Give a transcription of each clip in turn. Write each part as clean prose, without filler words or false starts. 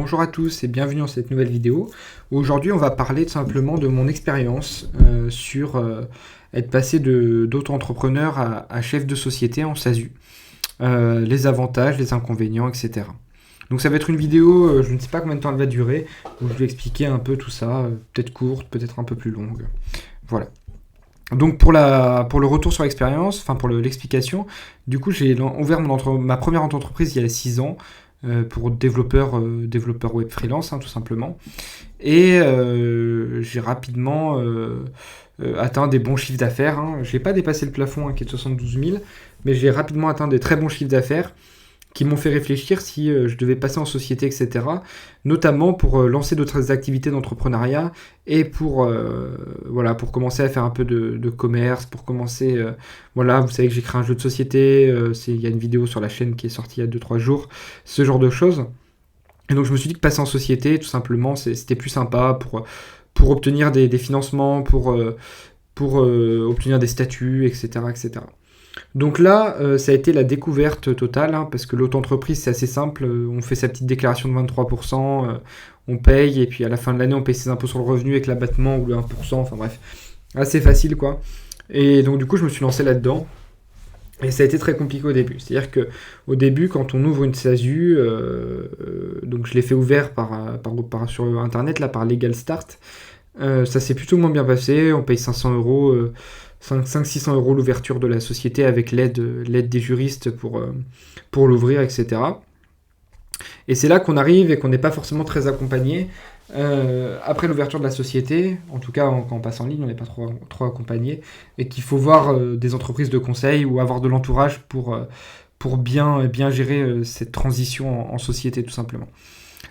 Bonjour à tous et bienvenue dans cette nouvelle vidéo. Aujourd'hui, on va parler tout simplement de mon expérience sur être passé d'auto-entrepreneur à chef de société en SASU, les avantages, les inconvénients, etc. Donc ça va être une vidéo, je ne sais pas combien de temps elle va durer, où je vais expliquer un peu tout ça, peut-être courte, peut-être un peu plus longue. Voilà. Donc pour le retour sur l'expérience, enfin pour l'explication, du coup j'ai ouvert ma première entreprise il y a 6 ans, pour développeur web freelance, tout simplement. Et j'ai rapidement atteint des bons chiffres d'affaires. Je n'ai pas dépassé le plafond qui est de 72 000, mais j'ai rapidement atteint des très bons chiffres d'affaires qui m'ont fait réfléchir si je devais passer en société, etc. Notamment pour lancer d'autres activités d'entrepreneuriat et pour commencer à faire un peu de commerce, pour commencer... vous savez que j'ai créé un jeu de société, il y a une vidéo sur la chaîne qui est sortie il y a 2-3 jours, ce genre de choses. Et donc je me suis dit que passer en société, tout simplement, c'était plus sympa pour obtenir des financements, pour obtenir des statuts, etc. etc. Donc là, ça a été la découverte totale, parce que l'auto-entreprise, c'est assez simple. On fait sa petite déclaration de 23%, on paye, et puis à la fin de l'année, on paye ses impôts sur le revenu avec l'abattement ou le 1%, enfin bref, assez facile, quoi. Et donc du coup, je me suis lancé là-dedans, et ça a été très compliqué au début. C'est-à-dire qu'au début, quand on ouvre une SASU, donc je l'ai fait ouvert sur Internet, là, par Legal Start, ça s'est plutôt moins bien passé, on paye 500 euros... 500-600 euros l'ouverture de la société avec l'aide des juristes pour l'ouvrir, etc. Et c'est là qu'on arrive et qu'on n'est pas forcément très accompagné. Après l'ouverture de la société, en tout cas quand on passe en ligne, on n'est pas trop accompagné, et qu'il faut voir des entreprises de conseil ou avoir de l'entourage pour bien gérer cette transition en société, tout simplement.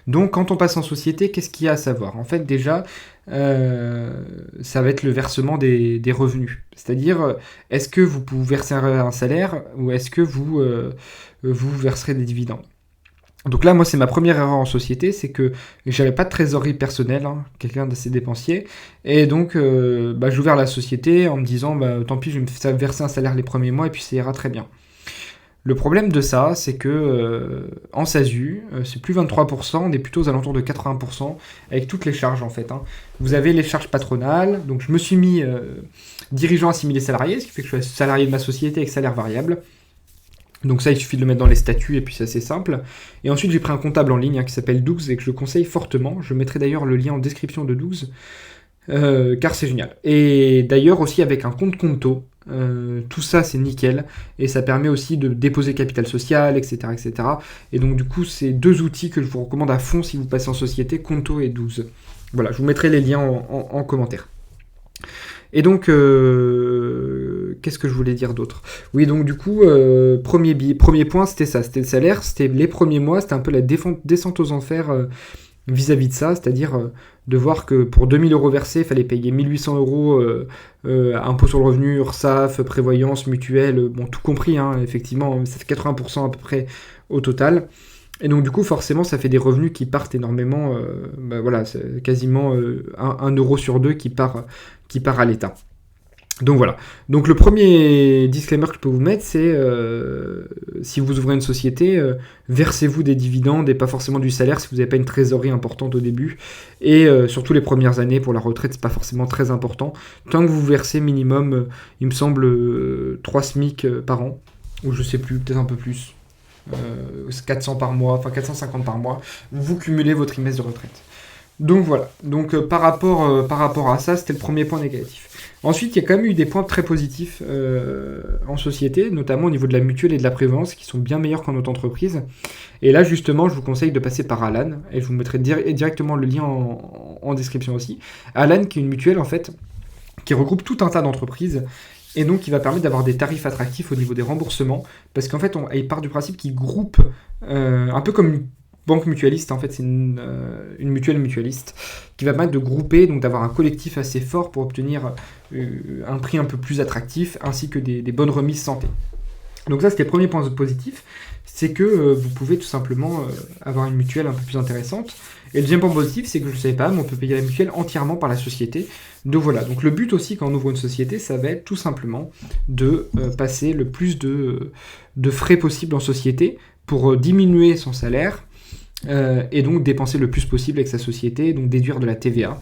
Donc quand on passe en société, qu'est-ce qu'il y a à savoir ? En fait, déjà, ça va être le versement des revenus. C'est-à-dire, est-ce que vous verser un salaire ou est-ce que vous verserez des dividendes ? Donc là, moi, c'est ma première erreur en société, c'est que j'avais pas de trésorerie personnelle, quelqu'un d'assez dépensier, et donc j'ai ouvert la société en me disant, tant pis, je vais me verser un salaire les premiers mois et puis ça ira très bien. Le problème de ça, c'est que en SASU, c'est plus 23%, on est plutôt aux alentours de 80%, avec toutes les charges en fait. Vous avez les charges patronales, donc je me suis mis dirigeant assimilé salarié, ce qui fait que je suis salarié de ma société avec salaire variable. Donc ça, il suffit de le mettre dans les statuts et puis c'est assez simple. Et ensuite, j'ai pris un comptable en ligne qui s'appelle Dougs et que je conseille fortement. Je mettrai d'ailleurs le lien en description de Dougs, car c'est génial. Et d'ailleurs aussi avec un compte Conto. Tout ça c'est nickel et ça permet aussi de déposer capital social, etc., etc. Et donc du coup c'est deux outils que je vous recommande à fond si vous passez en société, Conto et Dougs. Voilà, je vous mettrai les liens en commentaire. Et donc qu'est-ce que je voulais dire d'autre ? Oui, donc du coup premier point c'était ça, c'était le salaire, c'était les premiers mois, c'était un peu la descente aux enfers vis-à-vis de ça, c'est-à-dire de voir que pour 2000 euros versés, il fallait payer 1800 euros impôt sur le revenu, URSSAF, prévoyance, mutuelle, tout compris, effectivement, ça fait 80% à peu près au total. Et donc du coup, forcément, ça fait des revenus qui partent énormément, c'est quasiment 1 euro sur 2 qui part à l'État. Donc voilà. Donc le premier disclaimer que je peux vous mettre, c'est si vous ouvrez une société, versez-vous des dividendes et pas forcément du salaire si vous n'avez pas une trésorerie importante au début. Et surtout les premières années pour la retraite, c'est pas forcément très important. Tant que vous versez minimum, il me semble, 3 SMIC par an, ou je sais plus, peut-être un peu plus, 400 par mois, enfin 450 par mois, vous cumulez votre trimestre de retraite. Donc voilà. Donc par rapport à ça, c'était le premier point négatif. Ensuite, il y a quand même eu des points très positifs en société, notamment au niveau de la mutuelle et de la prévoyance, qui sont bien meilleurs qu'en autre entreprise. Et là, justement, je vous conseille de passer par Alan, et je vous mettrai directement le lien en description aussi. Alan, qui est une mutuelle, en fait, qui regroupe tout un tas d'entreprises, et donc qui va permettre d'avoir des tarifs attractifs au niveau des remboursements, parce qu'en fait, il part du principe qu'il groupe, un peu comme une banque mutualiste, en fait, c'est une mutuelle mutualiste qui va permettre de grouper, donc d'avoir un collectif assez fort pour obtenir un prix un peu plus attractif, ainsi que des bonnes remises santé. Donc ça, c'était le premier point positif, c'est que vous pouvez tout simplement avoir une mutuelle un peu plus intéressante. Et le deuxième point positif, c'est que je ne savais pas, mais on peut payer la mutuelle entièrement par la société. Donc voilà, donc le but aussi quand on ouvre une société, ça va être tout simplement de passer le plus de frais possible en société pour diminuer son salaire, et donc dépenser le plus possible avec sa société, donc déduire de la TVA.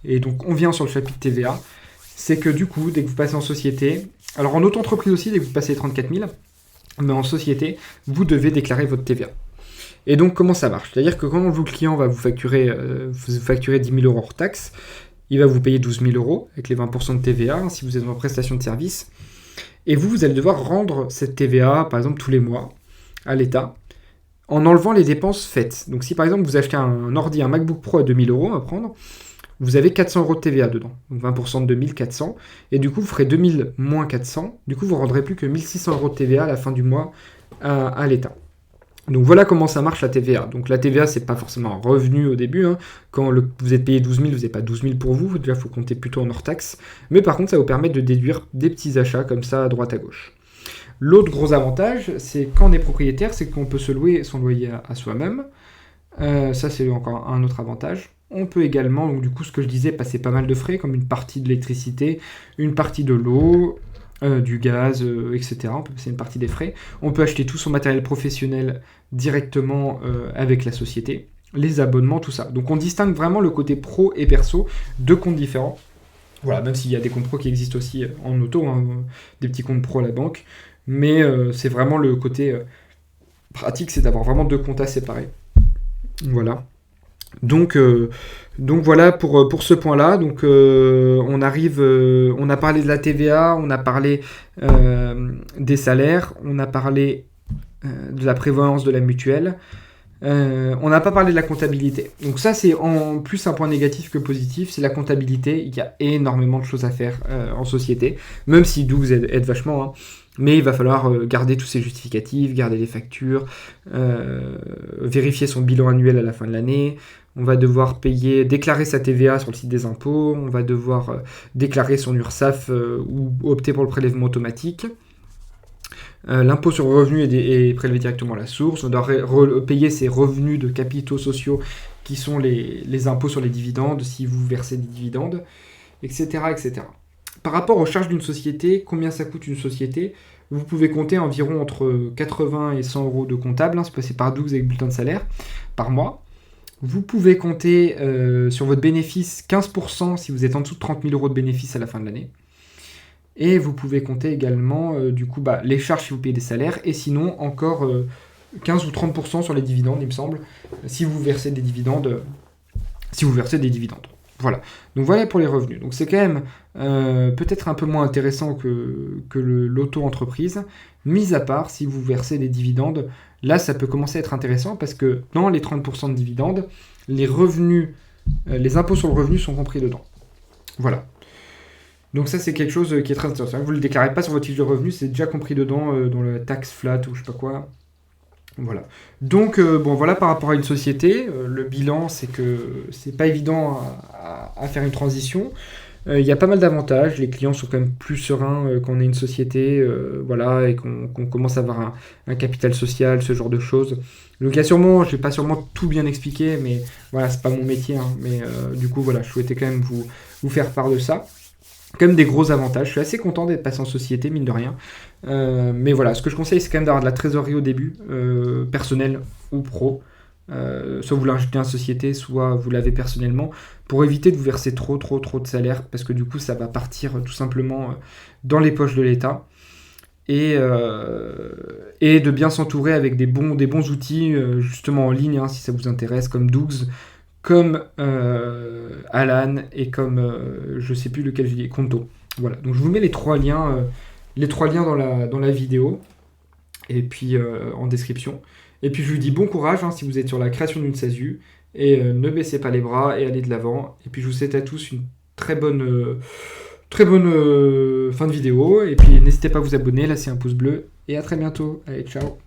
Et donc on vient sur le chapitre TVA, c'est que du coup, dès que vous passez en société, alors en auto-entreprise aussi, dès que vous passez les 34 000, mais en société, vous devez déclarer votre TVA. Et donc comment ça marche? C'est-à-dire que quand le client va vous facturer 10 000 euros hors taxe, il va vous payer 12 000 euros avec les 20% de TVA, si vous êtes en prestation de service. Et vous allez devoir rendre cette TVA, par exemple, tous les mois à l'État, en enlevant les dépenses faites. Donc si par exemple vous achetez un ordi, un MacBook Pro à 2 000 euros à prendre, vous avez 400 euros de TVA dedans. Donc 20% de 2 400. Et du coup, vous ferez 2 000 moins 400. Du coup, vous ne rendrez plus que 1 600 euros de TVA à la fin du mois à l'État. Donc voilà comment ça marche la TVA. Donc la TVA, c'est pas forcément un revenu au début. Hein. Quand vous êtes payé 12 000, vous n'avez pas 12 000 pour vous. Déjà, il faut compter plutôt en hors taxe. Mais par contre, ça vous permet de déduire des petits achats comme ça à droite à gauche. L'autre gros avantage, c'est quand on est propriétaire, c'est qu'on peut se louer son loyer à soi-même. Ça, c'est encore un autre avantage. On peut également, donc du coup, ce que je disais, passer pas mal de frais, comme une partie de l'électricité, une partie de l'eau, du gaz, etc. On peut passer une partie des frais. On peut acheter tout son matériel professionnel directement avec la société, les abonnements, tout ça. Donc on distingue vraiment le côté pro et perso, deux comptes différents. Voilà, même s'il y a des comptes pro qui existent aussi en auto, hein, des petits comptes pro à la banque. Mais c'est vraiment le côté pratique, c'est d'avoir vraiment deux comptes à séparer. Voilà. Donc voilà pour ce point-là. Donc on arrive, on a parlé de la TVA, on a parlé des salaires, on a parlé de la prévoyance de la mutuelle. On n'a pas parlé de la comptabilité. Donc ça, c'est en plus un point négatif que positif, c'est la comptabilité. Il y a énormément de choses à faire en société, même si vous aide vachement. Hein. Mais il va falloir garder tous ces justificatifs, garder les factures, vérifier son bilan annuel à la fin de l'année. On va devoir déclarer sa TVA sur le site des impôts. On va devoir déclarer son URSSAF ou opter pour le prélèvement automatique. L'impôt sur le revenu est prélevé directement à la source. On doit payer ses revenus de capitaux sociaux qui sont les impôts sur les dividendes si vous versez des dividendes, etc., etc. Par rapport aux charges d'une société, combien ça coûte une société? Vous pouvez compter environ entre 80 et 100 euros de comptable, hein, c'est passé par 12 avec bulletin de salaire par mois. Vous pouvez compter sur votre bénéfice 15% si vous êtes en dessous de 30 000 euros de bénéfice à la fin de l'année. Et vous pouvez compter également les charges si vous payez des salaires, et sinon encore 15 ou 30% sur les dividendes, il me semble, si vous versez des dividendes. Voilà. Donc voilà pour les revenus. Donc c'est quand même peut-être un peu moins intéressant que l'auto-entreprise, mis à part si vous versez des dividendes. Là, ça peut commencer à être intéressant parce que dans les 30% de dividendes, les revenus, les impôts sur le revenu sont compris dedans. Voilà. Donc ça, c'est quelque chose qui est très intéressant. Vous ne le déclarez pas sur votre fiche de revenu, c'est déjà compris dedans dans le tax flat ou je sais pas quoi. Voilà. Donc, voilà par rapport à une société. Le bilan, c'est que c'est pas évident à faire une transition. Il y a pas mal d'avantages. Les clients sont quand même plus sereins quand on est une société, voilà, et qu'on commence à avoir un capital social, ce genre de choses. Donc, je vais pas sûrement tout bien expliquer, mais voilà, c'est pas mon métier. Hein, mais du coup, voilà, je souhaitais quand même vous faire part de ça. Quand même des gros avantages. Je suis assez content d'être passé en société, mine de rien. Mais voilà, ce que je conseille, c'est quand même d'avoir de la trésorerie au début, personnelle ou pro. Soit vous l'achetez en société, soit vous l'avez personnellement, pour éviter de vous verser trop de salaire, parce que du coup, ça va partir tout simplement dans les poches de l'État. Et de bien s'entourer avec des bons outils, justement en ligne, hein, si ça vous intéresse, comme Dougs, comme Alan et comme, je sais plus lequel j'ai dit, Conto. Voilà, donc je vous mets les trois liens dans la vidéo, et puis en description. Et puis je vous dis bon courage hein, si vous êtes sur la création d'une SASU, et ne baissez pas les bras et allez de l'avant. Et puis je vous souhaite à tous une très bonne fin de vidéo, et puis n'hésitez pas à vous abonner, laissez un pouce bleu, et à très bientôt. Allez, ciao.